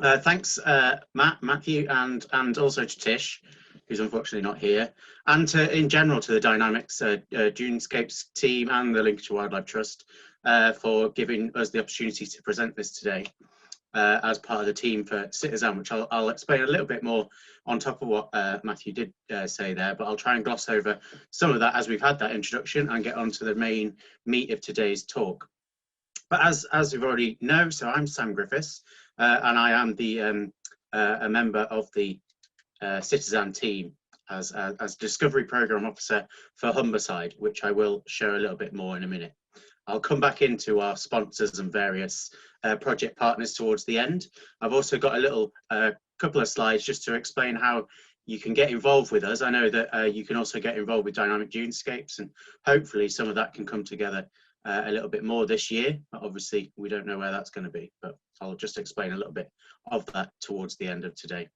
Thanks, Matthew, and also to Tish, who's unfortunately not here, and in general to the Dynamics Dunescapes team and the Lincolnshire Wildlife Trust for giving us the opportunity to present this today as part of the team for CITiZAN, which I'll explain a little bit more on top of what Matthew did say there, but I'll try and gloss over some of that as we've had that introduction and get on to the main meat of today's talk. But as you've already know, so I'm Sam Griffiths, and I am a member of the CITiZAN team as Discovery Programme Officer for Humberside, which I will show a little bit more in a minute. I'll come back into our sponsors and various project partners towards the end. I've also got a little couple of slides just to explain how you can get involved with us. I know that you can also get involved with Dynamic Dunescapes, and hopefully some of that can come together a little bit more this year. Obviously, we don't know where that's going to be, but I'll just explain a little bit of that towards the end of today.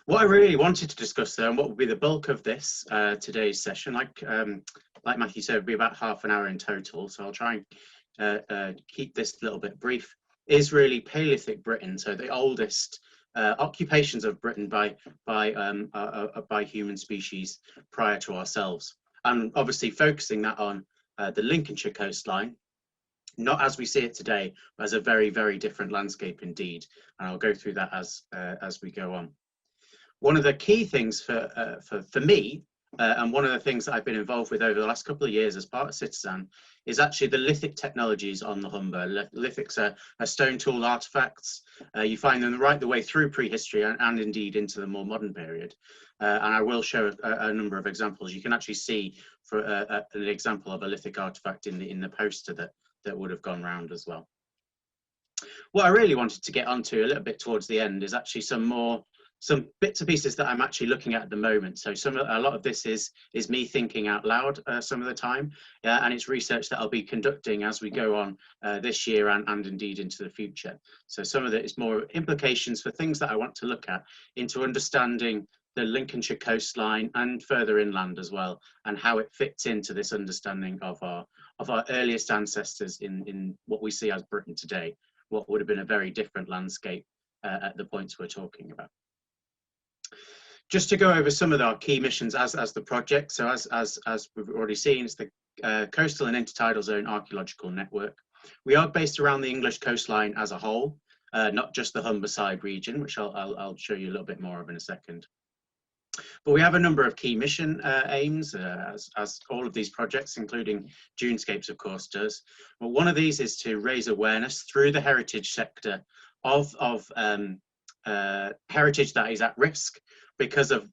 What I really wanted to discuss though, and what will be the bulk of this today's session, like Matthew said, will be about half an hour in total, so I'll try and keep this a little bit brief, is really Paleolithic Britain, so the oldest occupations of Britain by human species prior to ourselves, and obviously focusing that on the Lincolnshire coastline, not as we see it today, but as a very, very different landscape indeed. And I'll go through that as we go on. One of the key things for me, and one of the things that I've been involved with over the last couple of years as part of CITiZAN, is actually the lithic technologies on the Humber. Lithics are stone tool artifacts. You find them right the way through prehistory and indeed into the more modern period. And I will show a number of examples. You can actually see for an example of a lithic artifact in the poster that would have gone round as well. What I really wanted to get onto a little bit towards the end is actually some bits and pieces that I'm actually looking at the moment. So a lot of this is me thinking out loud some of the time, and it's research that I'll be conducting as we go on this year and indeed into the future. So some of it is more implications for things that I want to look at into understanding the Lincolnshire coastline and further inland as well, and how it fits into this understanding of our earliest ancestors in what we see as Britain today, what would have been a very different landscape at the points we're talking about. Just to go over some of our key missions as the project. So as we've already seen, it's the Coastal and Intertidal Zone Archaeological Network. We are based around the English coastline as a whole, not just the Humberside region, which I'll show you a little bit more of in a second. But we have a number of key mission aims, as all of these projects, including Dunescapes, of course, does. Well, one of these is to raise awareness through the heritage sector of heritage that is at risk because of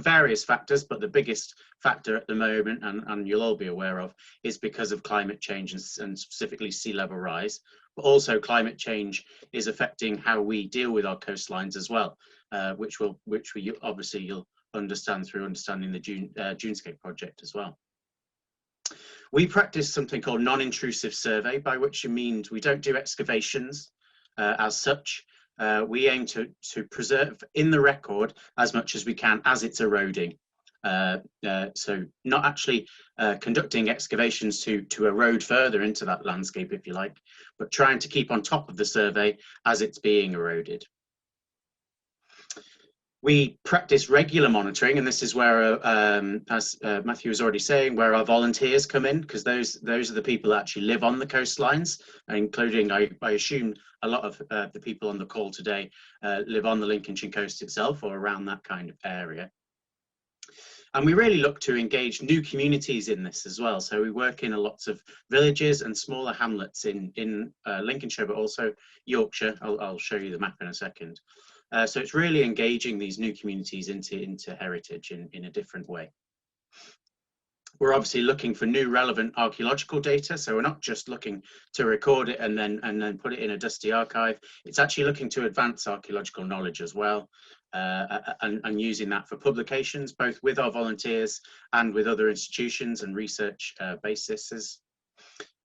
various factors, but the biggest factor at the moment, and you'll all be aware of, is because of climate change and specifically sea level rise. But also climate change is affecting how we deal with our coastlines as well, which obviously you'll understand through understanding the Dunescape project as well. We practice something called non-intrusive survey, by which it means we don't do excavations as such. We aim to preserve in the record as much as we can as it's eroding. So not actually conducting excavations to erode further into that landscape, if you like, but trying to keep on top of the survey as it's being eroded. We practice regular monitoring, and this is where, as Matthew was already saying, where our volunteers come in, because those are the people that actually live on the coastlines, including, I assume, a lot of the people on the call today live on the Lincolnshire coast itself or around that kind of area. And we really look to engage new communities in this as well. So we work in lots of villages and smaller hamlets in Lincolnshire, but also Yorkshire. I'll show you the map in a second. So it's really engaging these new communities into heritage in a different way. We're obviously looking for new relevant archaeological data, so we're not just looking to record it and then put it in a dusty archive. It's actually looking to advance archaeological knowledge as well, and using that for publications, both with our volunteers and with other institutions and research bases.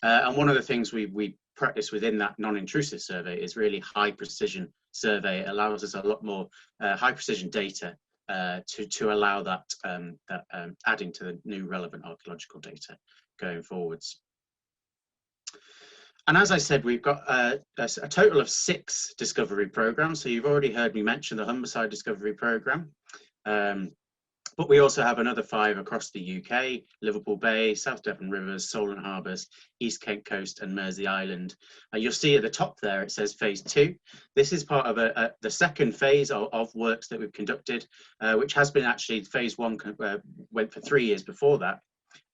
And one of the things we practice within that non-intrusive survey is really high precision survey. It allows us a lot more high precision data to allow that adding to the new relevant archaeological data going forwards. And as I said, we've got a total of 6 discovery programmes. So you've already heard me mention the Humberside Discovery Programme. But we also have another 5 across the UK: Liverpool Bay, South Devon Rivers, Solent Harbours, East Kent Coast and Mersey Island. You'll see at the top there it says phase 2. This is part of the second phase of works that we've conducted, which has been actually phase 1 went for 3 years before that.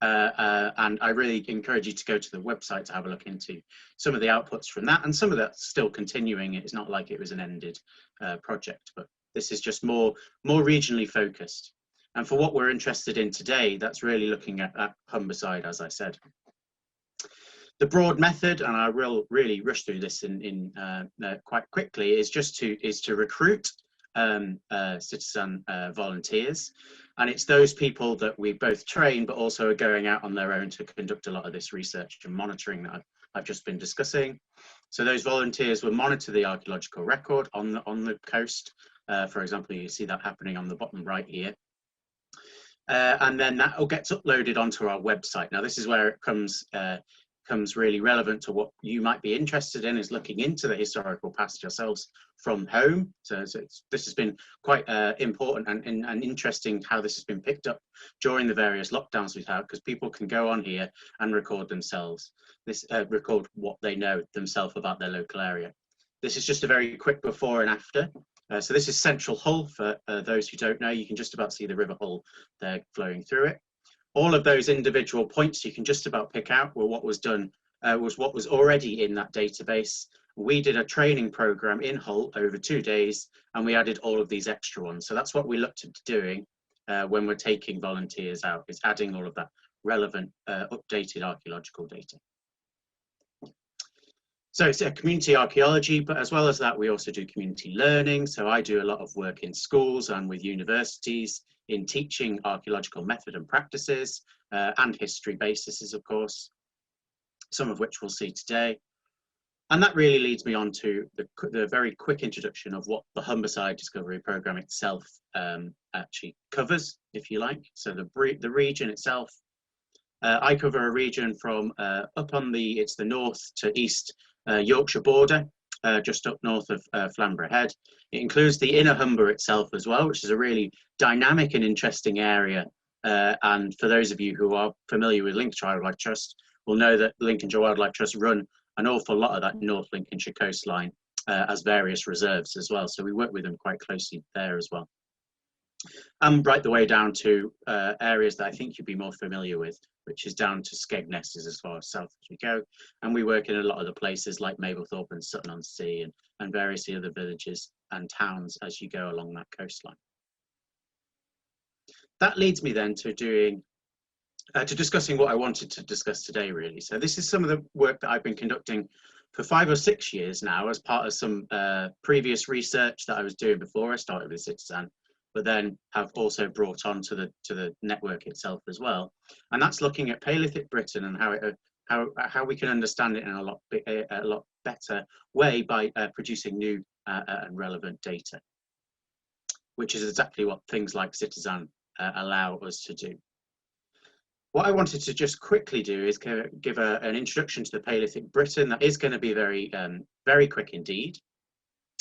And I really encourage you to go to the website to have a look into some of the outputs from that, and some of that's still continuing. It's not like it was an ended project, but this is just more regionally focused. And for what we're interested in today, that's really looking at Humberside, as I said. The broad method, and I will really rush through this in quite quickly, is just to recruit CITiZAN volunteers. And it's those people that we both train, but also are going out on their own to conduct a lot of this research and monitoring that I've just been discussing. So those volunteers will monitor the archaeological record on the coast. For example, you see that happening on the bottom right here. And then that all gets uploaded onto our website. Now, this is where it comes really relevant to what you might be interested in, is looking into the historical past yourselves from home. So this has been quite important and interesting how this has been picked up during the various lockdowns we've had, because people can go on here and record themselves, record what they know themselves about their local area. This is just a very quick before and after. So this is Central Hull. For those who don't know, you can just about see the River Hull there flowing through it. All of those individual points you can just about pick out were what was done, was what was already in that database. We did a training program in Hull over 2 days, and we added all of these extra ones. So that's what we looked at doing when we're taking volunteers out, is adding all of that relevant, updated archaeological data. So it's a community archaeology, but as well as that, we also do community learning. So I do a lot of work in schools and with universities in teaching archaeological method and practices, and history bases, of course, some of which we'll see today. And that really leads me on to the very quick introduction of what the Humberside Discovery Programme itself actually covers, if you like. So the region itself, I cover a region from up on it's the north to east Yorkshire border, just up north of Flamborough Head. It includes the inner Humber itself as well, which is a really dynamic and interesting area. And for those of you who are familiar with Lincolnshire Wildlife Trust will know that Lincolnshire Wildlife Trust run an awful lot of that North Lincolnshire coastline as various reserves as well. So we work with them quite closely there as well. And right the way down to areas that I think you'd be more familiar with, which is down to Skegness, is as far as south as we go. And we work in a lot of the places like Mablethorpe and Sutton-on-Sea and various other villages and towns as you go along that coastline. That leads me then to discussing what I wanted to discuss today, really. So this is some of the work that I've been conducting for 5 or 6 years now as part of some previous research that I was doing before I started with CITiZAN, but then have also brought on to the network itself as well. And that's looking at Paleolithic Britain and how we can understand it in a lot better way by producing new and relevant data, which is exactly what things like CITiZAN allow us to do. What I wanted to just quickly do is give an introduction to the Paleolithic Britain. That is going to be very, very quick indeed,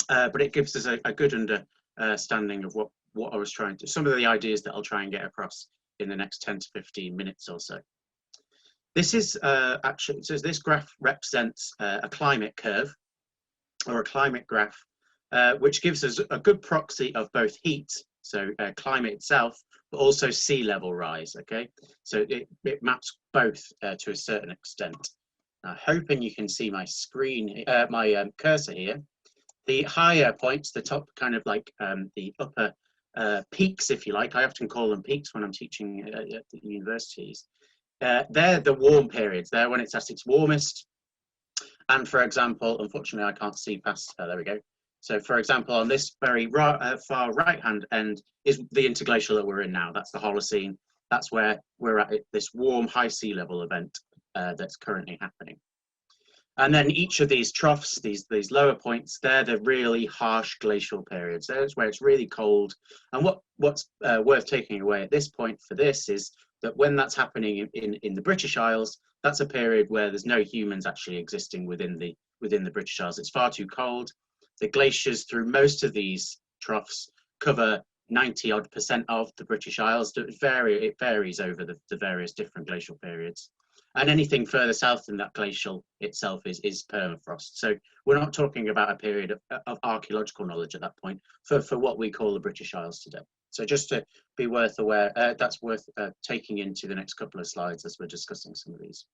but it gives us a good understanding of what I was trying to, some of the ideas that I'll try and get across in the next 10 to 15 minutes or so. This is actually, so this graph represents a climate curve or a climate graph, which gives us a good proxy of both heat, so climate itself, but also sea level rise, okay? So it maps both to a certain extent. Now, hoping you can see my screen, my cursor here. The higher points, the top kind of like the upper peaks, if you like, I often call them peaks when I'm teaching at the universities. They're the warm periods, they're when it's at its warmest. And for example, unfortunately, I can't see past, there we go. So for example, on this very far right-hand end is the interglacial that we're in now. That's the Holocene. That's where we're at this warm high sea level event that's currently happening. And then each of these troughs, these lower points, they're the really harsh glacial periods. That's where it's really cold. And what's worth taking away at this point for this is that when that's happening in the British Isles, that's a period where there's no humans actually existing within the British Isles. It's far too cold. The glaciers through most of these troughs cover 90% of the British Isles. It varies over the various different glacial periods. And anything further south than that glacial itself is permafrost. So we're not talking about a period of archaeological knowledge at that point for what we call the British Isles today. So just to be worth aware, that's worth taking into the next couple of slides as we're discussing some of these.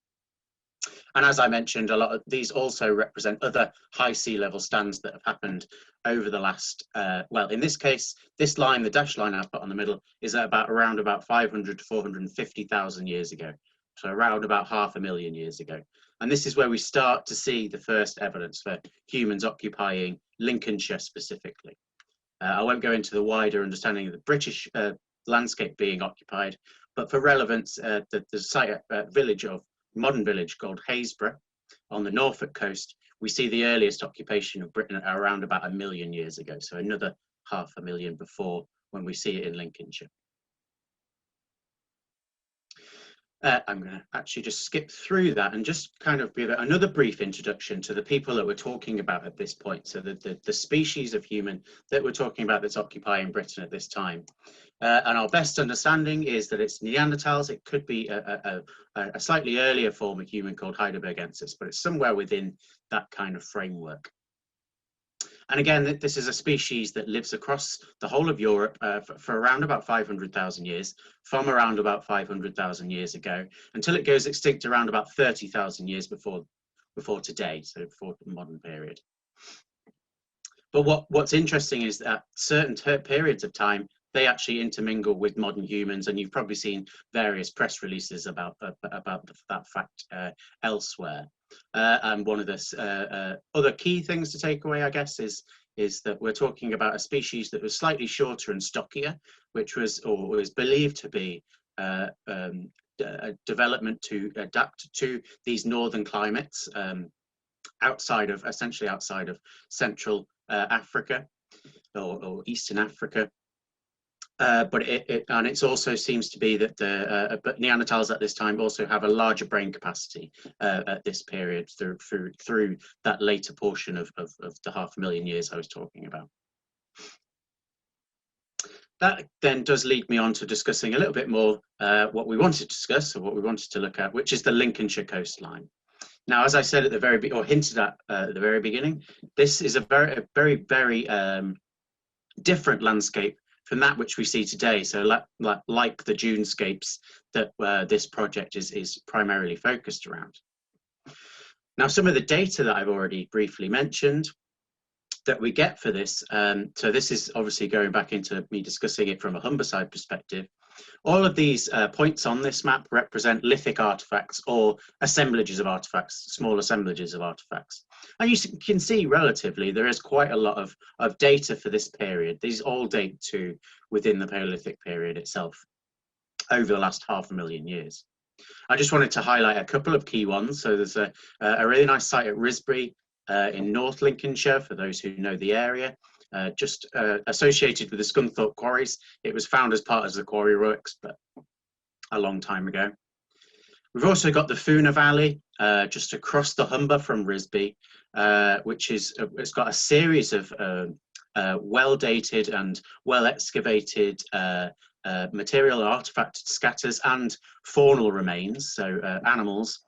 And as I mentioned, a lot of these also represent other high sea level stands that have happened over the last, well, in this case, this line, the dashed line I've put on the middle, is around about 500 to 450,000 years ago. So around about 500,000 years ago. And this is where we start to see the first evidence for humans occupying Lincolnshire specifically. I won't go into the wider understanding of the British landscape being occupied, but for relevance, the site, modern village called Haysborough on the Norfolk coast, we see the earliest occupation of Britain around about 1 million years ago. So another 500,000 before when we see it in Lincolnshire. I'm going to actually just skip through that and just kind of give another brief introduction to the people that we're talking about at this point. So the species of human that we're talking about that's occupying Britain at this time. And our best understanding is that it's Neanderthals. It could be a slightly earlier form of human called Heidelbergensis, but it's somewhere within that kind of framework. And again, this is a species that lives across the whole of Europe for around about 500,000 years, from around about 500,000 years ago, until it goes extinct around about 30,000 years before today, so before the modern period. But what's interesting is that certain periods of time, they actually intermingle with modern humans, and you've probably seen various press releases about that fact elsewhere. And one of the other key things to take away, I guess, is that we're talking about a species that was slightly shorter and stockier, which was believed to be a development to adapt to these northern climates, essentially outside of Central Africa or Eastern Africa. But it also seems to be that but Neanderthals at this time also have a larger brain capacity at this period through that later portion of the 500,000 years I was talking about. That then does lead me on to discussing a little bit more what we wanted to discuss, or what we wanted to look at, which is the Lincolnshire coastline. Now, as I said at the very or hinted at the very beginning, this is a very different landscape from that which we see today. So like the dunescapes that this project is primarily focused around. Now, some of the data that I've already briefly mentioned that we get for this, so this is obviously going back into me discussing it from a Humberside perspective. All of these points on this map represent lithic artifacts or assemblages of artifacts, small assemblages of artifacts. And you can see relatively there is quite a lot of data for this period. These all date to within the Paleolithic period itself over the last 500,000 years. I just wanted to highlight a couple of key ones. So there's a really nice site at Risbury in North Lincolnshire, for those who know the area. Just associated with the Scunthorpe quarries. It was found as part of the quarry works, but a long time ago. We've also got the Funa Valley, just across the Humber from Risby, which it's got a series of well-dated and well-excavated material and artifact scatters and faunal remains, so animals,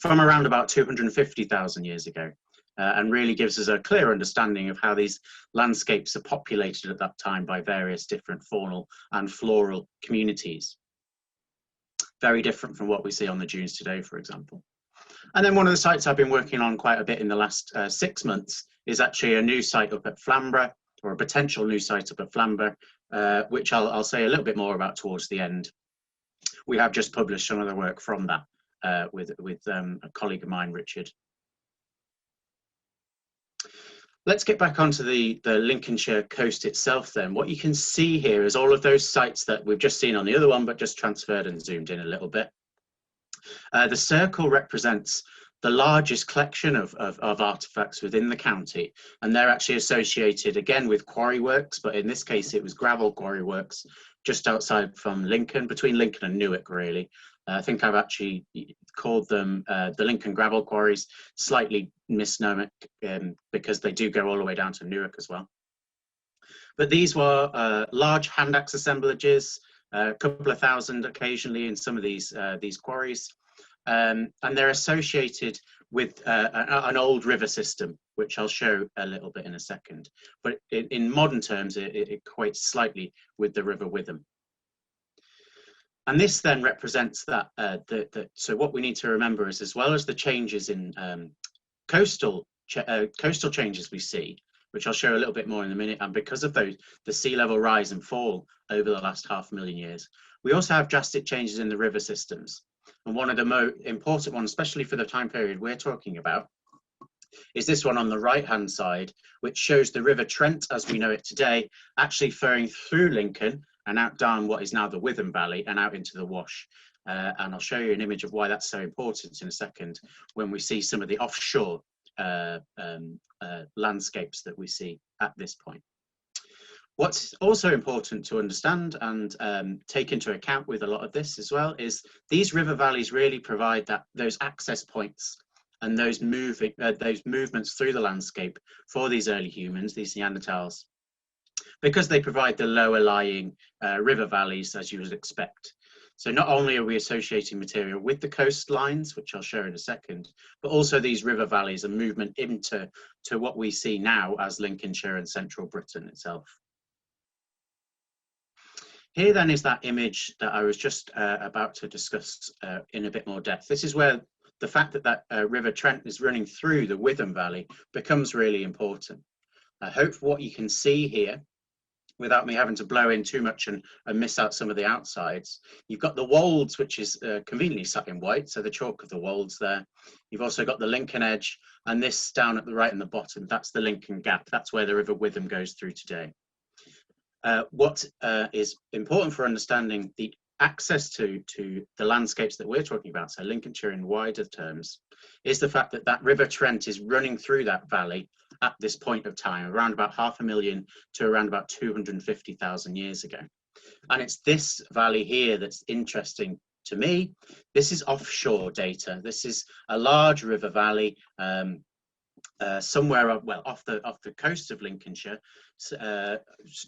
from around about 250,000 years ago. And really gives us a clear understanding of how these landscapes are populated at that time by various different faunal and floral communities. Very different from what we see on the dunes today, for example. And then one of the sites I've been working on quite a bit in the last 6 months is actually a new site up at Flamborough, or a potential new site up at Flamborough, which I'll say a little bit more about towards the end. We have just published some of the work from that with a colleague of mine, Richard. Let's get back onto the Lincolnshire coast itself then. What you can see here is all of those sites that we've just seen on the other one, but just transferred and zoomed in a little bit. The circle represents the largest collection of artifacts within the county, and they're actually associated again with quarry works, but in this case it was gravel quarry works just outside from Lincoln, between Lincoln and Newark really. I think I've actually called them the Lincoln gravel quarries, slightly misnomer because they do go all the way down to Newark as well. But these were large hand axe assemblages, a couple of thousand occasionally in some of these quarries, and they're associated with an old river system, which I'll show a little bit in a second. But in modern terms, it equates slightly with the River Witham. And this then represents that, so what we need to remember is, as well as the changes in coastal changes we see, which I'll show a little bit more in a minute, and because of those, the sea level rise and fall over the last 500,000 years, we also have drastic changes in the river systems. And one of the most important ones, especially for the time period we're talking about, is this one on the right-hand side, which shows the River Trent as we know it today, actually flowing through Lincoln and out down what is now the Witham Valley and out into the Wash. And I'll show you an image of why that's so important in a second when we see some of the offshore landscapes that we see at this point. What's also important to understand and take into account with a lot of this as well is these river valleys really provide those access points and those movements through the landscape for these early humans, these Neanderthals, because they provide the lower lying river valleys, as you would expect. So not only are we associating material with the coastlines, which I'll show in a second, but also these river valleys and movement into what we see now as Lincolnshire and central Britain itself. Here then is that image that I was just about to discuss in a bit more depth. This is where the fact that River Trent is running through the Witham Valley becomes really important. I hope what you can see here, without me having to blow in too much and miss out some of the outsides, you've got the Wolds, which is conveniently set in white, so the chalk of the Wolds there. You've also got the Lincoln Edge, and this down at the right and the bottom, that's the Lincoln Gap. That's where the River Witham goes through today. What is important for understanding the access to the landscapes that we're talking about, so Lincolnshire in wider terms, is the fact that River Trent is running through that valley at this point of time, around about 500,000 to around about 250,000 years ago. And it's this valley here that's interesting to me. This is offshore data. This is a large river valley somewhere off the coast of Lincolnshire,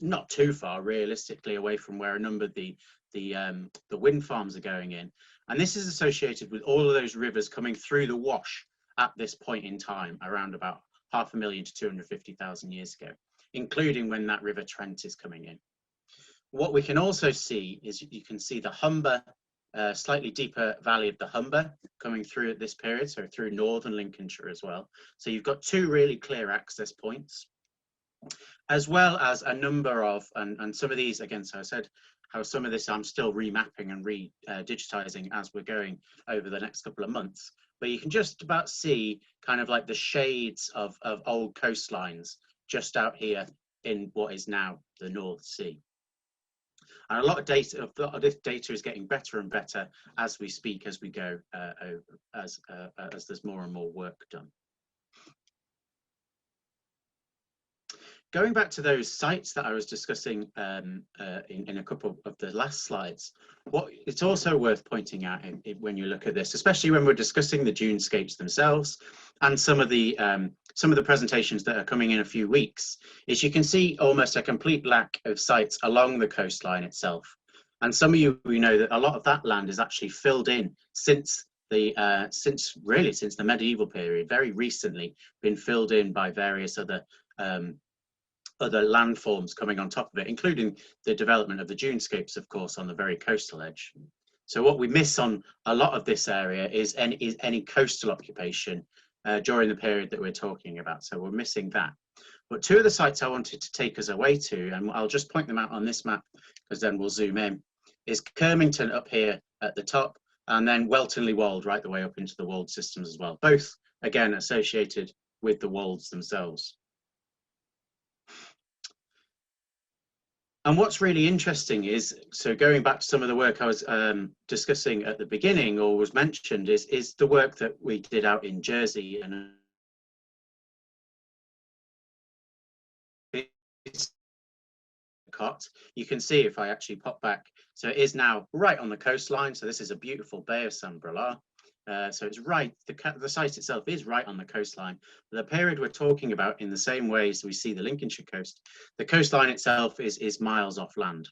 not too far realistically away from where a number of the wind farms are going in. And this is associated with all of those rivers coming through the Wash at this point in time, around about 500,000 to 250,000 years ago, including when that River Trent is coming in. What we can also see is you can see the Humber, slightly deeper valley of the Humber coming through at this period, so through northern Lincolnshire as well. So you've got two really clear access points, as well as a number of, and some of these, again, so I said how some of this I'm still remapping and digitizing as we're going over the next couple of months. But you can just about see kind of like the shades of old coastlines just out here in what is now the North Sea. And a lot of this data is getting better and better as we speak, as we go, as there's more and more work done. Going back to those sites that I was discussing in a couple of the last slides, what it's also worth pointing out when you look at this, especially when we're discussing the dunescapes themselves and some of the presentations that are coming in a few weeks, is you can see almost a complete lack of sites along the coastline itself. And some of you know that a lot of that land is actually filled in since the medieval period, very recently been filled in by various other landforms coming on top of it, including the development of the dunescapes, of course, on the very coastal edge. So what we miss on a lot of this area is any coastal occupation during the period that we're talking about. So we're missing that. But two of the sites I wanted to take us away to, and I'll just point them out on this map because then we'll zoom in, is Kermington up here at the top, and then Welton Leewald right the way up into the Wold systems as well. Both, again, associated with the Wolds themselves. And what's really interesting is, so going back to some of the work I was discussing at the beginning or was mentioned, is the work that we did out in Jersey. And you can see if I actually pop back, so it is now right on the coastline. So this is a beautiful bay of Saint Brieuc. So it's right, the site itself is right on the coastline. The period we're talking about, in the same way as we see the Lincolnshire coast, the coastline itself is miles off land.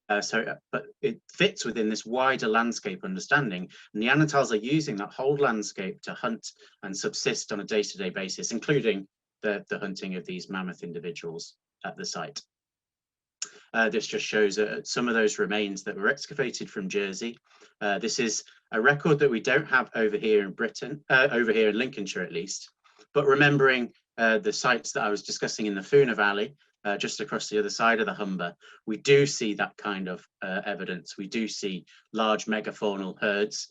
But it fits within this wider landscape understanding. Neanderthals are using that whole landscape to hunt and subsist on a day-to-day basis, including the hunting of these mammoth individuals at the site. This just shows some of those remains that were excavated from Jersey. This is a record that we don't have over here in Britain, over here in Lincolnshire at least, but remembering the sites that I was discussing in the Foona Valley, just across the other side of the Humber, we do see that kind of evidence. We do see large megafaunal herds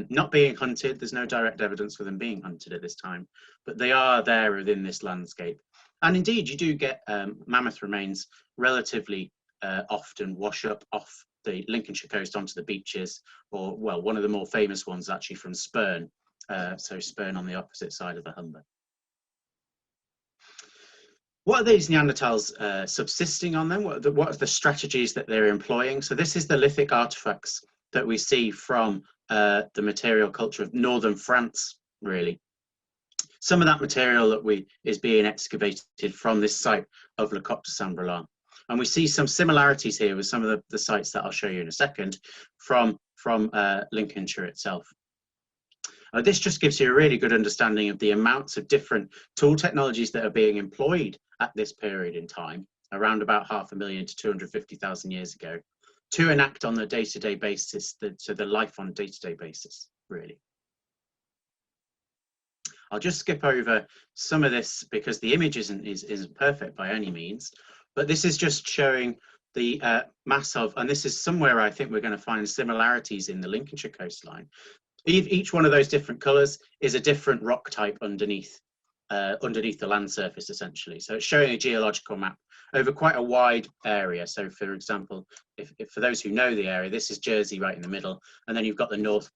not being hunted. There's no direct evidence for them being hunted at this time, but they are there within this landscape. And indeed, you do get mammoth remains relatively often wash up off the Lincolnshire coast onto the beaches, or, well, one of the more famous ones actually from Spurn, so Spurn on the opposite side of the Humber. What are these Neanderthals subsisting on then? What are the strategies that they're employing? So this is the lithic artifacts that we see from the material culture of northern France, really. Some of that material that is being excavated from this site of Le Coq de Saint-Brelin. And we see some similarities here with some of the sites that I'll show you in a second from Lincolnshire itself. This just gives you a really good understanding of the amounts of different tool technologies that are being employed at this period in time, around about 500,000 to 250,000 years ago, to enact on the day-to-day basis, so the life on day-to-day basis, really. I'll just skip over some of this because the image isn't perfect by any means, but this is just showing the mass of, and this is somewhere I think we're going to find similarities in the Lincolnshire coastline. Each one of those different colours is a different rock type underneath the land surface, essentially. So it's showing a geological map over quite a wide area. So, for example, if for those who know the area, this is Jersey right in the middle, and then you've got the North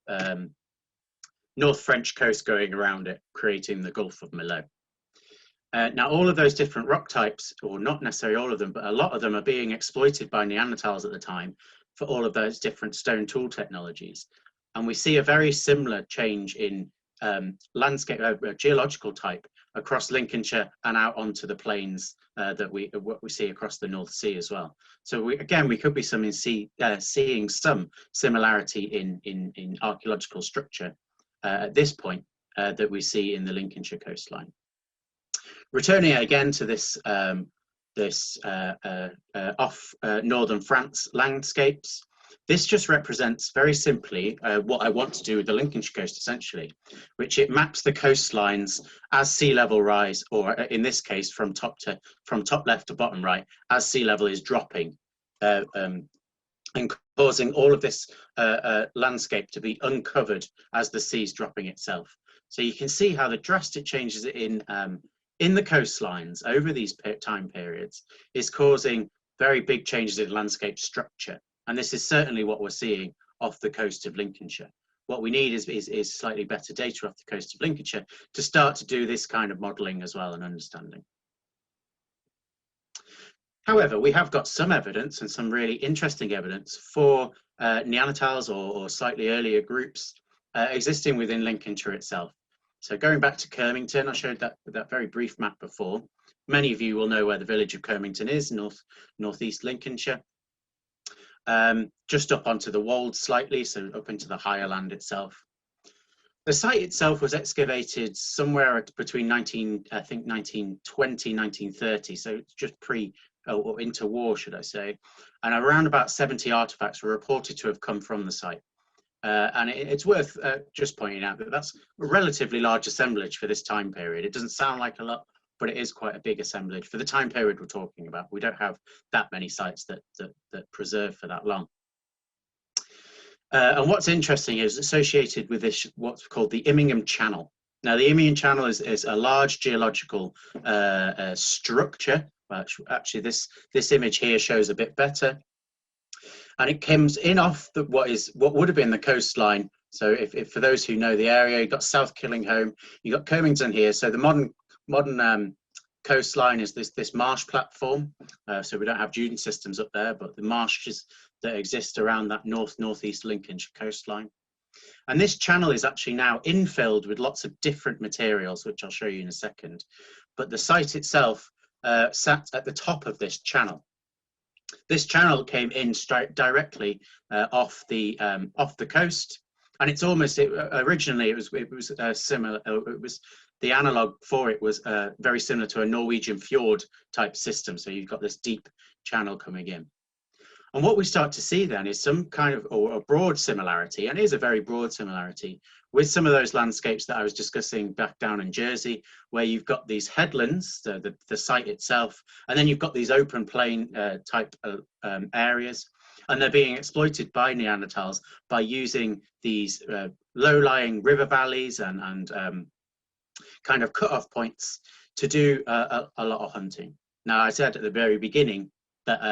French coast going around it, creating the Gulf of Millau. Now, all of those different rock types, or not necessarily all of them, but a lot of them are being exploited by Neanderthals at the time for all of those different stone tool technologies. And we see a very similar change in landscape, geological type across Lincolnshire and out onto the plains that we see across the North Sea as well. So we could be seeing some similarity in archaeological structure at this point that we see in the Lincolnshire coastline. Returning again to this off northern France landscapes. This just represents very simply what I want to do with the Lincolnshire coast, essentially, which it maps the coastlines as sea level rise, or in this case, from top left to bottom right, as sea level is dropping, and causing all of this landscape to be uncovered as the sea's dropping itself. So you can see how the drastic changes in the coastlines over these time periods is causing very big changes in landscape structure. And this is certainly what we're seeing off the coast of Lincolnshire. What we need is slightly better data off the coast of Lincolnshire to start to do this kind of modelling as well and understanding. However, we have got some evidence, and some really interesting evidence, for Neanderthals or slightly earlier groups existing within Lincolnshire itself. So going back to Kirmington, I showed that very brief map before. Many of you will know where the village of Kirmington is, northeast Lincolnshire. Just up onto the wold slightly, so up into the higher land itself. The site itself was excavated somewhere between 1920, 1930, so just or interwar, should I say, and around about 70 artifacts were reported to have come from the site. And it's worth just pointing out that that's a relatively large assemblage for this time period. It doesn't sound like a lot, but it is quite a big assemblage for the time period we're talking about. We don't have that many sites that preserve for that long. And what's interesting is associated with this, what's called the Immingham Channel. Now, the Immingham Channel is a large geological structure. Well, actually, this image here shows a bit better. And it comes in off what would have been the coastline. So if for those who know the area, you've got South Killingholme, you've got Kirmington here. So the modern coastline is this marsh platform. So we don't have dune systems up there, but the marshes that exist around that northeast Lincolnshire coastline. And this channel is actually now infilled with lots of different materials, which I'll show you in a second. But the site itself sat at the top of this channel. This channel came in directly off the coast, and it's almost originally it was similar. It was the analog for it was very similar to a Norwegian fjord type system. So you've got this deep channel coming in. And what we start to see then is some kind of or a broad similarity, and it is a very broad similarity, with some of those landscapes that I was discussing back down in Jersey, where you've got these headlands, the site itself, and then you've got these open plain type areas, and they're being exploited by Neanderthals by using these low-lying river valleys and kind of cut-off points to do a lot of hunting. Now, I said at the very beginning that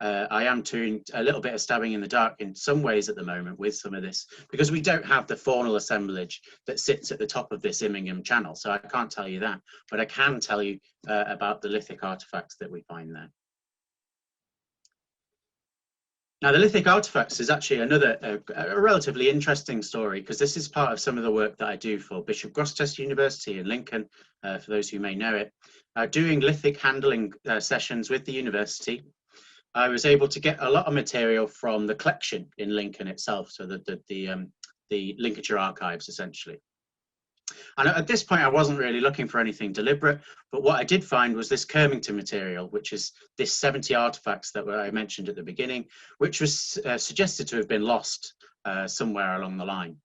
I am doing a little bit of stabbing in the dark in some ways at the moment with some of this, because we don't have the faunal assemblage that sits at the top of this Immingham channel. So I can't tell you that, but I can tell you about the lithic artifacts that we find there. Now, the lithic artifacts is actually another a relatively interesting story, because this is part of some of the work that I do for Bishop Grosseteste University in Lincoln, for those who may know it. Doing lithic handling sessions with the university, I was able to get a lot of material from the collection in Lincoln itself, so the Lincolnshire archives essentially. And at this point, I wasn't really looking for anything deliberate, but what I did find was this Kermington material, which is this 70 artifacts that I mentioned at the beginning, which was suggested to have been lost somewhere along the line.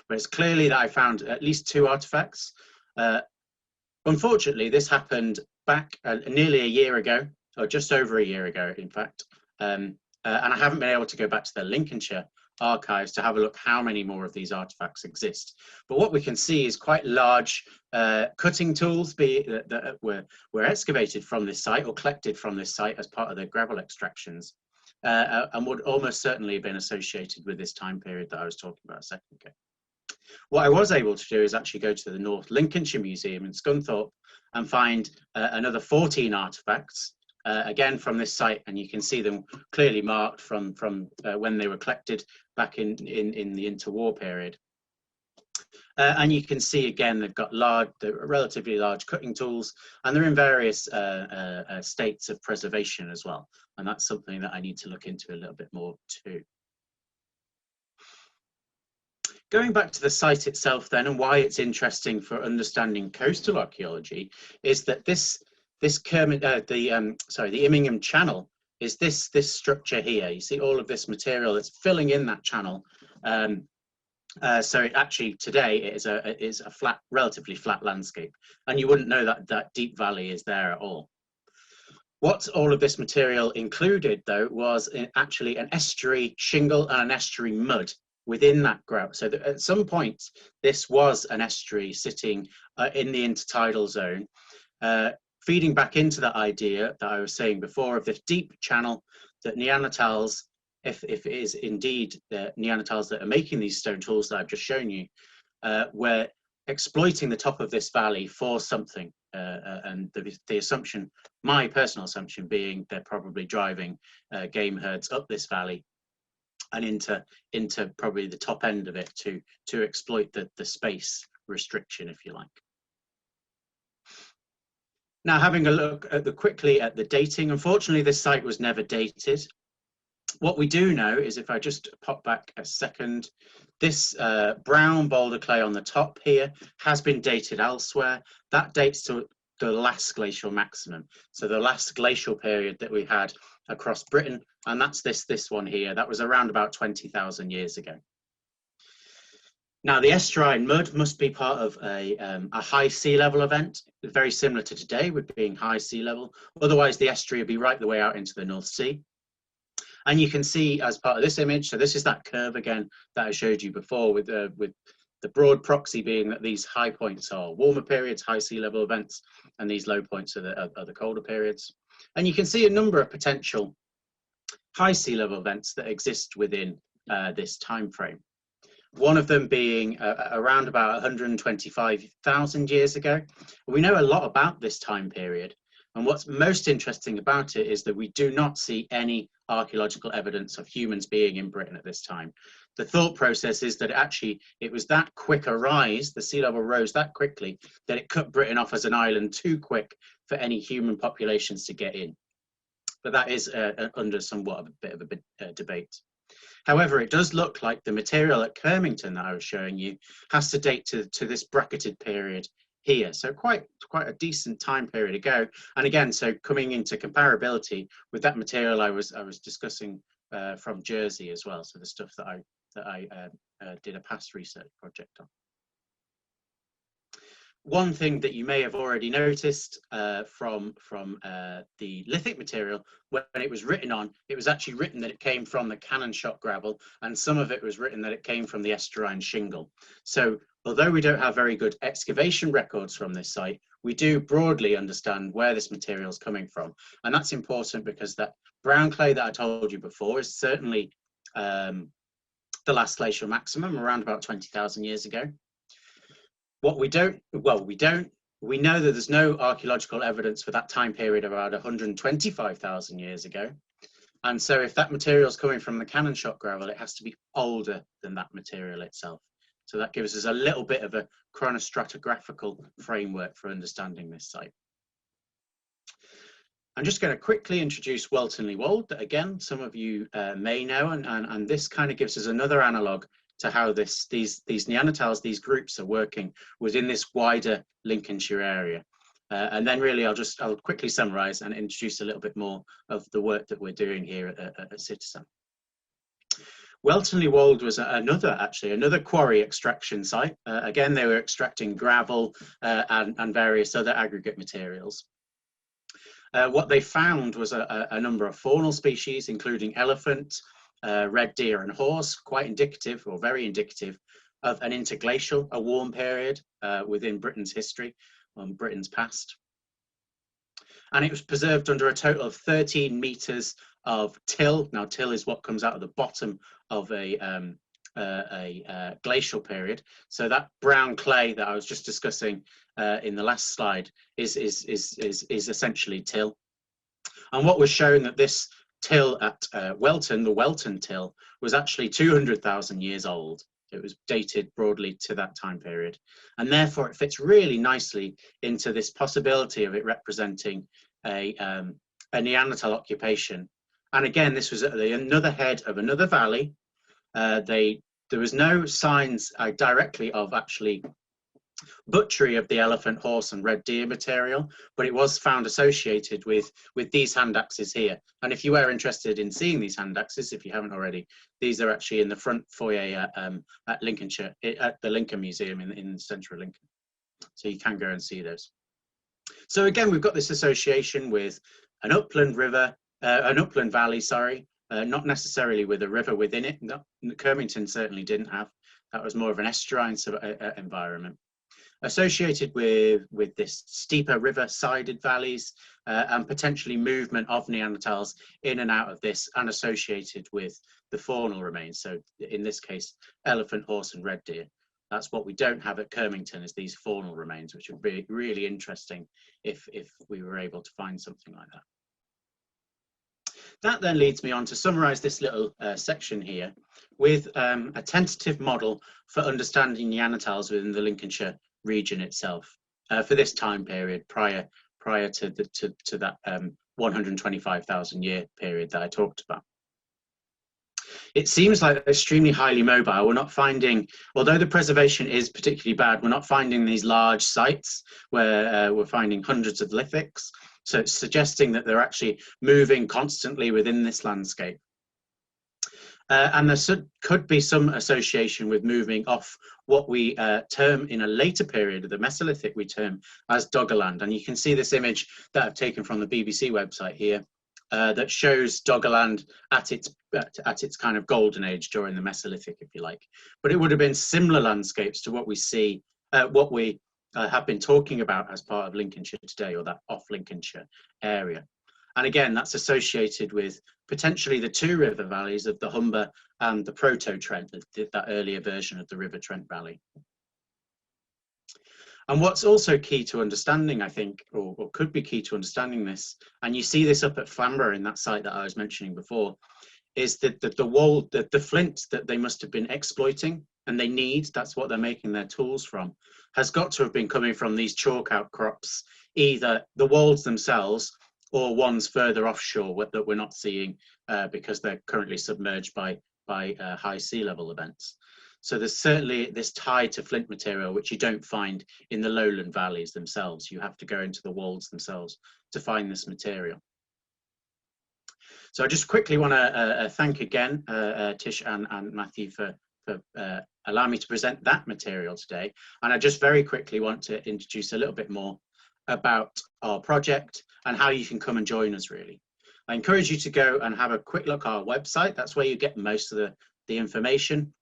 But it's clearly that I found at least 2 artifacts. Unfortunately, this happened back nearly a year ago, or just over a year ago, in fact, and I haven't been able to go back to the Lincolnshire archives to have a look how many more of these artifacts exist. But what we can see is quite large cutting tools that were excavated from this site or collected from this site as part of the gravel extractions, and would almost certainly have been associated with this time period that I was talking about a second ago. What I was able to do is actually go to the North Lincolnshire Museum in Scunthorpe and find another 14 artifacts, again from this site, and you can see them clearly marked from when they were collected back in the interwar period. And you can see again they've got relatively large cutting tools, and they're in various states of preservation as well, and that's something that I need to look into a little bit more too. Going back to the site itself then, and why it's interesting for understanding coastal archaeology, is that the Immingham Channel is this structure here. You see all of this material that's filling in that channel. So it actually today it is a flat, relatively flat landscape, and you wouldn't know that deep valley is there at all. What all of this material included, though, was actually an estuary shingle and an estuary mud within that grout. So that at some point this was an estuary sitting in the intertidal zone, feeding back into that idea that I was saying before of this deep channel that Neanderthals, if it is indeed the Neanderthals that are making these stone tools that I've just shown you, were exploiting the top of this valley for something. And the assumption, my personal assumption, being they're probably driving game herds up this valley and into probably the top end of it to exploit the space restriction, if you like. Now, having a look quickly at the dating, unfortunately, this site was never dated. What we do know is, if I just pop back a second, this brown boulder clay on the top here has been dated elsewhere. That dates to the last glacial maximum, so the last glacial period that we had across Britain, and that's this one here. That was around about 20,000 years ago. Now, the estuarine mud must be part of a high sea level event, very similar to today with being high sea level. Otherwise, the estuary would be right the way out into the North Sea. And you can see as part of this image, so this is that curve again that I showed you before, with the broad proxy being that these high points are warmer periods, high sea level events, and these low points are the colder periods. And you can see a number of potential high sea level events that exist within this time frame. One of them being around about 125,000 years ago. We know a lot about this time period, and what's most interesting about it is that we do not see any archaeological evidence of humans being in Britain at this time. the thought process is that it was that quick a rise, the sea level rose that quickly, that it cut Britain off as an island too quick for any human populations to get in. But that is under somewhat of a bit of a debate. However, it does look like the material at Kermington that I was showing you has to date to this bracketed period here. So quite a decent time period ago. And again, so coming into comparability with that material I was discussing from Jersey as well. So the stuff that I did a past research project on. One thing that you may have already noticed from the lithic material, when it was written on, it was actually written that it came from the cannon shot gravel, and some of it was written that it came from the estuarine shingle. So although we don't have very good excavation records from this site, we do broadly understand where this material is coming from. And that's important because that brown clay that I told you before is certainly the last glacial maximum, around about 20,000 years ago. What we know that there's no archaeological evidence for that time period around 125,000 years ago. And so if that material is coming from the cannon shot gravel, it has to be older than that material itself. So that gives us a little bit of a chronostratigraphical framework for understanding this site. I'm just going to quickly introduce Welton Leewald, that again, some of you may know, and this kind of gives us another analogue to how these Neanderthals, these groups are working within this wider Lincolnshire area. And then really I'll quickly summarise and introduce a little bit more of the work that we're doing here at CITiZAN. Welton Leewald was another quarry extraction site. Again, they were extracting gravel and various other aggregate materials. What they found was a number of faunal species, including elephant, red deer and horse, quite indicative, or very indicative, of an interglacial, a warm period within Britain's history, Britain's past. And it was preserved under a total of 13 metres of till. Now, till is what comes out of the bottom of a glacial period. So that brown clay that I was just discussing in the last slide is essentially till. And what was shown that this till at Welton, the Welton till, was actually 200,000 years old. It was dated broadly to that time period. And therefore it fits really nicely into this possibility of it representing a Neanderthal occupation. And again, this was at another head of another valley. There was no signs directly of actually butchery of the elephant, horse and red deer material, but it was found associated with these hand axes here. And if you are interested in seeing these hand axes, if you haven't already, these are actually in the front foyer at Lincolnshire, at the Lincoln Museum in central Lincoln. So you can go and see those. So again, we've got this association with an upland river, an upland valley, sorry, not necessarily with a river within it. No, Kermington certainly didn't have. That was more of an estuarine environment. Associated with this steeper river-sided valleys and potentially movement of Neanderthals in and out of this, and associated with the faunal remains. So in this case, elephant, horse and red deer. That's what we don't have at Kermington, is these faunal remains, which would be really interesting if we were able to find something like that. That then leads me on to summarise this little section here with a tentative model for understanding Neanderthals within the Lincolnshire region itself for this time period prior to that 125,000 year period that I talked about. It seems like extremely highly mobile. We're not finding, although the preservation is particularly bad, we're not finding these large sites where we're finding hundreds of lithics. So it's suggesting that they're actually moving constantly within this landscape. And there could be some association with moving off what we term in a later period of the Mesolithic, we term as Doggerland. And you can see this image that I've taken from the BBC website here that shows Doggerland at its kind of golden age during the Mesolithic, if you like. But it would have been similar landscapes to what we see, what we have been talking about as part of Lincolnshire today, or that off Lincolnshire area. And again, that's associated with potentially the two river valleys of the Humber and the Proto-Trent, that earlier version of the River Trent Valley. And what's also key to understanding, I think, or could be key to understanding this, and you see this up at Flamborough in that site that I was mentioning before, is that the flint that they must have been exploiting and they need, that's what they're making their tools from, has got to have been coming from these chalk outcrops, either the wolds themselves or ones further offshore that we're not seeing because they're currently submerged by high sea level events. So there's certainly this tie to flint material, which you don't find in the lowland valleys themselves. You have to go into the wolds themselves to find this material. So I just quickly want to thank again Tish and Matthew for allowing me to present that material today. And I just very quickly want to introduce a little bit more about our project and how you can come and join us, really. I encourage you to go and have a quick look at our website. That's where you get most of the information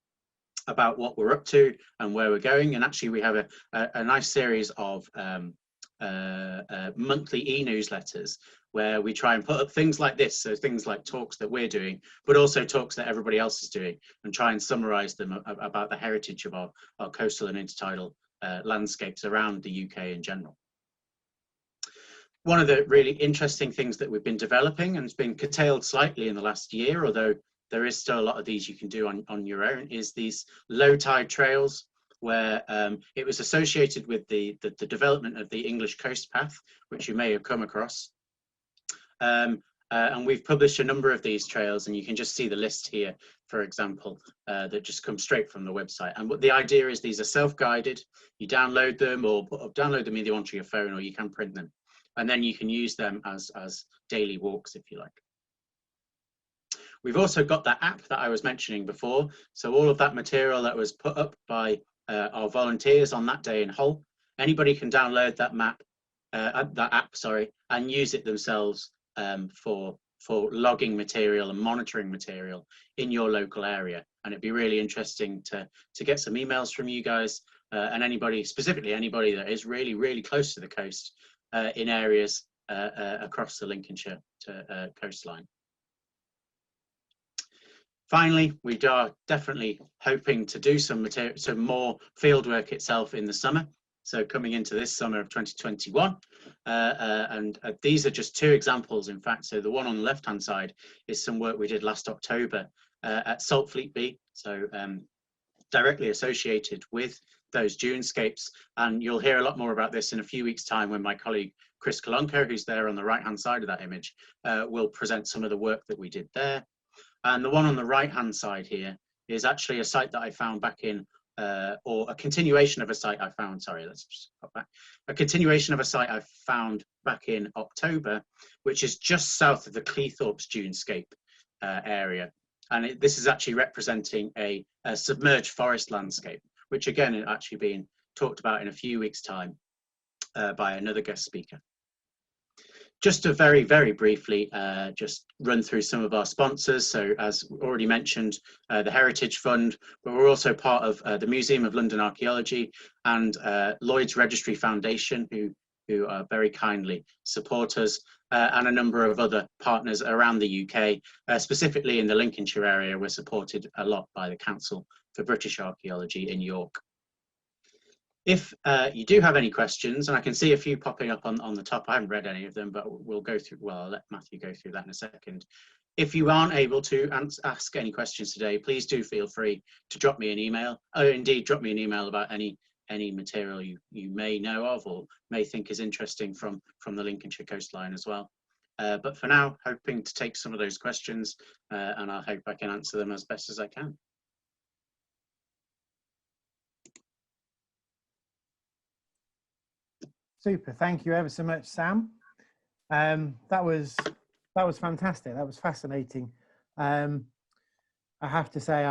about what we're up to and where we're going. And actually we have a nice series of monthly e-newsletters where we try and put up things like this, so things like talks that we're doing, but also talks that everybody else is doing, and try and summarize them about the heritage of our coastal and intertidal landscapes around the UK in general. One of the really interesting things that we've been developing, and it's been curtailed slightly in the last year, although there is still a lot of these you can do on your own, is these low tide trails, where it was associated with the development of the English coast path, which you may have come across. And we've published a number of these trails, and you can just see the list here, for example, that just comes straight from the website. And what the idea is, these are self-guided. You download them or download them either onto your phone, or you can print them. And then you can use them as daily walks, if you like. We've also got that app that I was mentioning before. So all of that material that was put up by our volunteers on that day in Hull, anybody can download that app, and use it themselves for logging material and monitoring material in your local area. And it'd be really interesting to get some emails from you guys and anybody, specifically anybody that is really, really close to the coast in areas across the Lincolnshire coastline. Finally, we are definitely hoping to do some more fieldwork itself in the summer. So coming into this summer of 2021, and these are just two examples, in fact. So the one on the left-hand side is some work we did last October at Saltfleet B, so directly associated with those dunescapes. And you'll hear a lot more about this in a few weeks' time when my colleague Chris Kolonko, who's there on the right-hand side of that image, will present some of the work that we did there. And the one on the right-hand side here is actually a site that I found back in, or a continuation of a site I found, sorry, let's just pop back. A continuation of a site I found back in October, which is just south of the Cleethorpes dunescape area. And this is actually representing a submerged forest landscape, which again is actually being talked about in a few weeks' time by another guest speaker. Just to very, very briefly just run through some of our sponsors. So as already mentioned, the Heritage Fund, but we're also part of the Museum of London Archaeology and Lloyd's Registry Foundation, who very kindly support us, and a number of other partners around the UK, specifically in the Lincolnshire area. We're supported a lot by the Council for British Archaeology in York. If you do have any questions, and I can see a few popping up on the top, I haven't read any of them, but we'll go through, well, I'll let Matthew go through that in a second. If you aren't able to ask any questions today, please do feel free to drop me an email, or indeed drop me an email about any material you may know of or may think is interesting from the Lincolnshire coastline as well. But for now, hoping to take some of those questions, and I hope I can answer them as best as I can. Super, thank you ever so much, Sam. That was fantastic. That was fascinating. I have to say,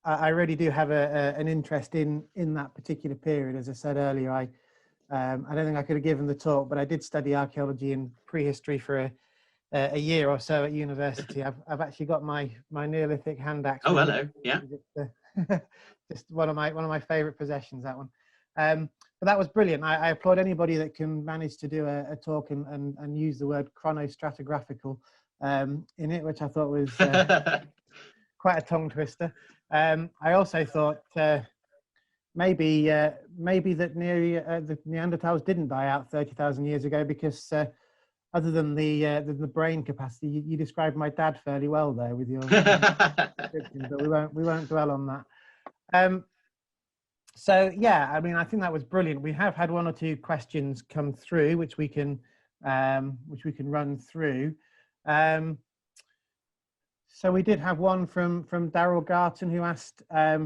I really do have an interest in that particular period. As I said earlier, I don't think I could have given the talk, but I did study archaeology and prehistory for a year or so at university. I've actually got my Neolithic hand axe. Oh, hello! Yeah, just one of my favourite possessions. That one. But that was brilliant. I applaud anybody that can manage to do a talk and use the word chronostratigraphical in it, which I thought was quite a tongue twister. I also thought maybe that the Neanderthals didn't die out 30,000 years ago, because other than the brain capacity, you described my dad fairly well there with your description, but we won't dwell on that. So yeah, I mean, I think that was brilliant. We have had one or two questions come through, which we can run through. So we did have one from Darryl Garton, who asked,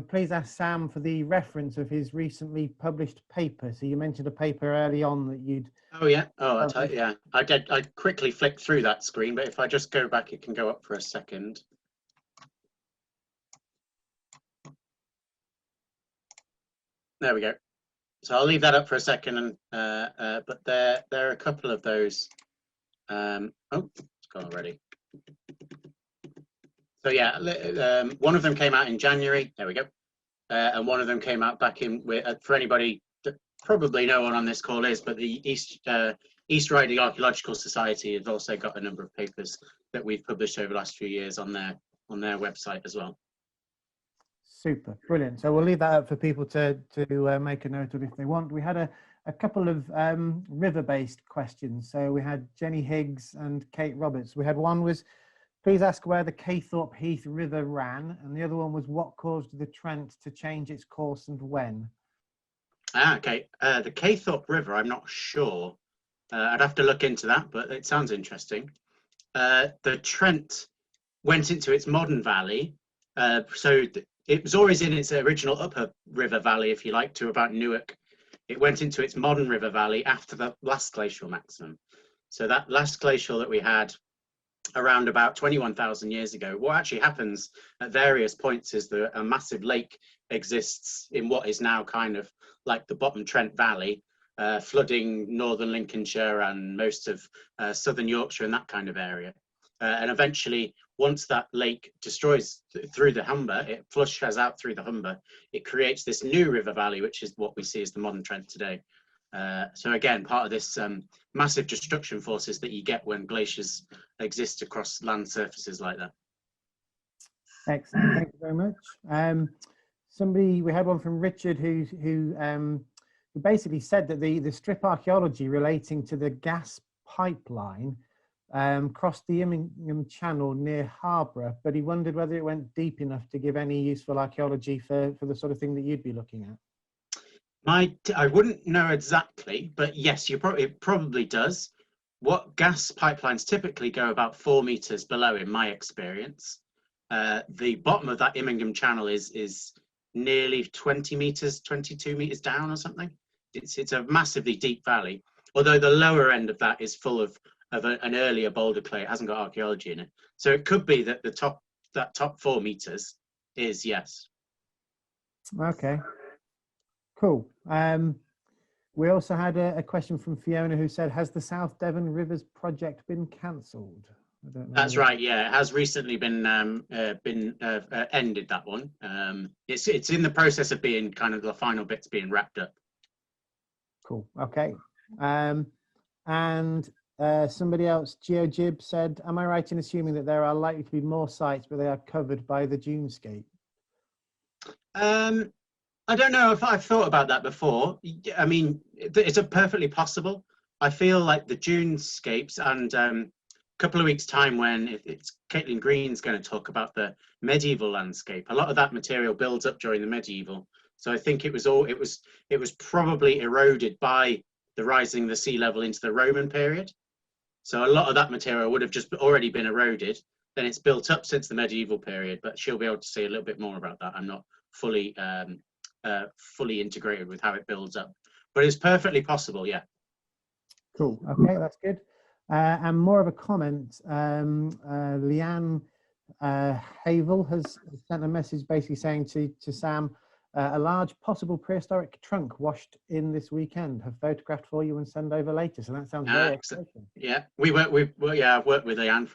please ask Sam for the reference of his recently published paper. So you mentioned a paper early on that you'd... Oh yeah, yeah. I quickly flicked through that screen, but if I just go back, it can go up for a second. There we go. So I'll leave that up for a second, and but there are a couple of those. Oh, it's gone already. So yeah, one of them came out in January. There we go. And one of them came out back in, for anybody that probably no one on this call is, but the East Riding Archaeological Society has also got a number of papers that we've published over the last few years on their website as well. Super, brilliant. So we'll leave that up for people to make a note of if they want. We had a couple of river-based questions. So we had Jenny Higgs and Kate Roberts. We had one was, please ask where the Caythorpe Heath River ran, and the other one was what caused the Trent to change its course and when. Okay, the Caythorpe River, I'm not sure. I'd have to look into that, but it sounds interesting. The Trent went into its modern valley, so it was always in its original upper river valley, if you like, to about Newark. It went into its modern river valley after the last glacial maximum. So that last glacial that we had around about 21,000 years ago, what actually happens at various points is that a massive lake exists in what is now kind of like the bottom Trent Valley, flooding northern Lincolnshire and most of southern Yorkshire and that kind of area. And eventually, once that lake destroys through the Humber, it flushes out through the Humber, it creates this new river valley, which is what we see as the modern Trent today. So again, part of this massive destruction forces that you get when glaciers exist across land surfaces like that. Excellent, thank you very much. We had one from Richard who basically said that the strip archaeology relating to the gas pipeline crossed the Immingham Channel near Harborough, but he wondered whether it went deep enough to give any useful archaeology for the sort of thing that you'd be looking at. I wouldn't know exactly, but yes, it probably does. What gas pipelines typically go about 4 meters below, in my experience. The bottom of that Immingham Channel is nearly 20 meters, 22 meters down or something. It's a massively deep valley, although the lower end of that is full of an earlier boulder clay. It hasn't got archaeology in it. So it could be that that top 4 meters is yes. Okay. Cool. We also had a question from Fiona who said, has the South Devon Rivers project been cancelled? That's right. Yeah, it has recently been ended, that one. It's in the process of being kind of the final bits being wrapped up. Cool. Okay. And somebody else, GeoJib, said, am I right in assuming that there are likely to be more sites, but they are covered by the dunescape? I don't know if I've thought about that before. I mean, it's a perfectly possible. I feel like the dunescapes, and a couple of weeks' time when it's Caitlin Green's going to talk about the medieval landscape, a lot of that material builds up during the medieval. So I think it was probably eroded by the rising of the sea level into the Roman period. So a lot of that material would have just already been eroded. Then it's built up since the medieval period, but she'll be able to say a little bit more about that. I'm not fully integrated with how it builds up, but it's perfectly possible. Yeah. Cool. Okay, that's good. And more of a comment. Leanne Havel has sent a message basically saying to Sam, a large possible prehistoric trunk washed in this weekend. Have photographed for you and send over later. So that sounds very exciting. Yeah, I've worked with Leanne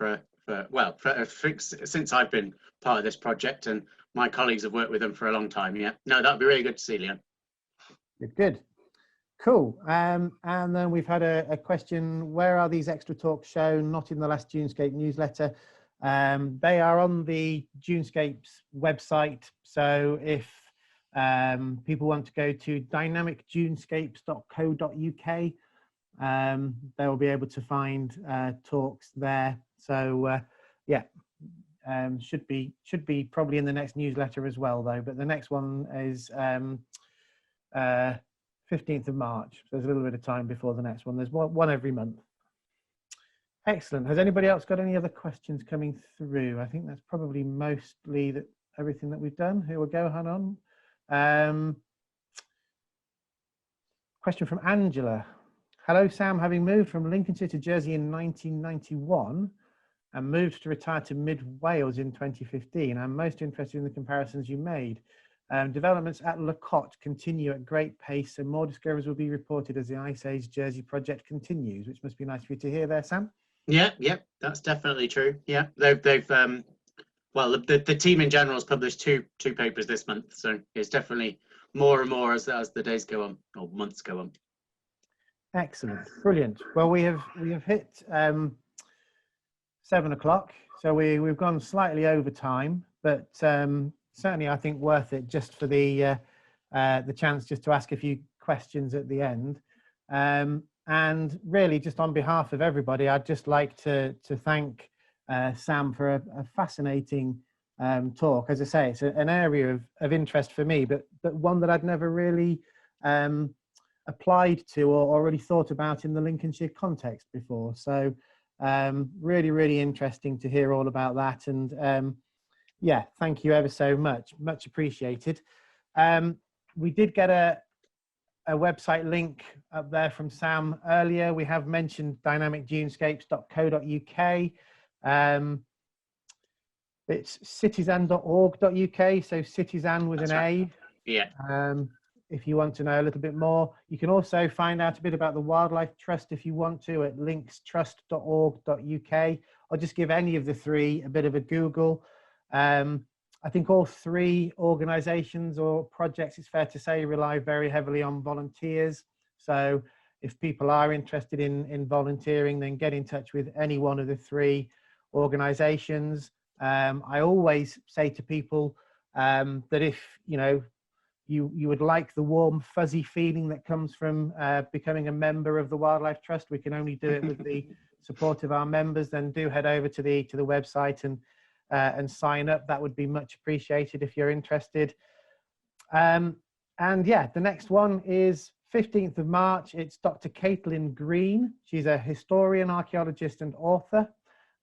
since I've been part of this project, and my colleagues have worked with them for a long time. Yeah, no, that'd be really good to see, Leanne. Good. Cool. And then we've had a question, where are these extra talks shown? Not in the last Dunescape newsletter. They are on the Dunescape's website. So if people want to go to dynamicdunescapes.co.uk, they will be able to find talks there. So yeah, should be probably in the next newsletter as well, though. But the next one is 15th of March. So there's a little bit of time before the next one. There's one every month. Excellent. Has anybody else got any other questions coming through? I think that's probably mostly everything that we've done. Here we go, hang on. Question from Angela. Hello, Sam. Having moved from Lincolnshire to Jersey in 1991 and moved to retire to mid Wales in 2015, I'm most interested in the comparisons you made. Developments at Lacotte continue at great pace, and more discoveries will be reported as the Ice Age Jersey project continues, which must be nice for you to hear there, Sam. Yeah, that's definitely true. Yeah, they've well, the team in general has published two papers this month, so it's definitely more and more as the days go on, or months go on. Excellent, brilliant. Well, we have hit 7 o'clock, so we've gone slightly over time, but certainly I think worth it just for the chance just to ask a few questions at the end. And really, just on behalf of everybody, I'd just like to thank Sam for a fascinating talk. As I say, it's an area of interest for me, but one that I'd never really applied to or really thought about in the Lincolnshire context before. So really, really interesting to hear all about that. And yeah, thank you ever so much. Much appreciated. We did get a website link up there from Sam earlier. We have mentioned dynamicdunescapes.co.uk. It's citizan.org.uk, so citizen with an A. Yeah. If you want to know a little bit more. You can also find out a bit about the Wildlife Trust if you want to at linkstrust.org.uk, or just give any of the three a bit of a Google. I think all three organisations or projects, it's fair to say, rely very heavily on volunteers. So if people are interested in volunteering, then get in touch with any one of the three organisations. I always say to people that if you would like the warm, fuzzy feeling that comes from becoming a member of the Wildlife Trust, we can only do it with the support of our members. Then do head over to the website and sign up. That would be much appreciated if you're interested. And yeah, the next one is 15th of March. It's Dr. Caitlin Green. She's a historian, archaeologist and author.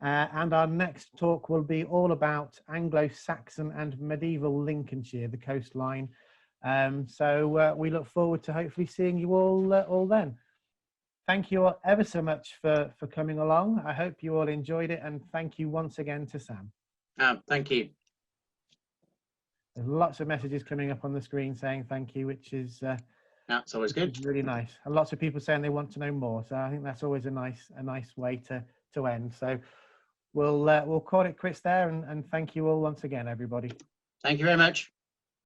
And our next talk will be all about Anglo-Saxon and medieval Lincolnshire, the coastline. So we look forward to hopefully seeing you all then. Thank you all ever so much for coming along. I hope you all enjoyed it, and thank you once again to Sam. Thank you. There's lots of messages coming up on the screen saying thank you, which is that's always good. Really nice, and lots of people saying they want to know more. So I think that's always a nice way to end. So we'll call it quits there, and thank you all once again, everybody. Thank you very much.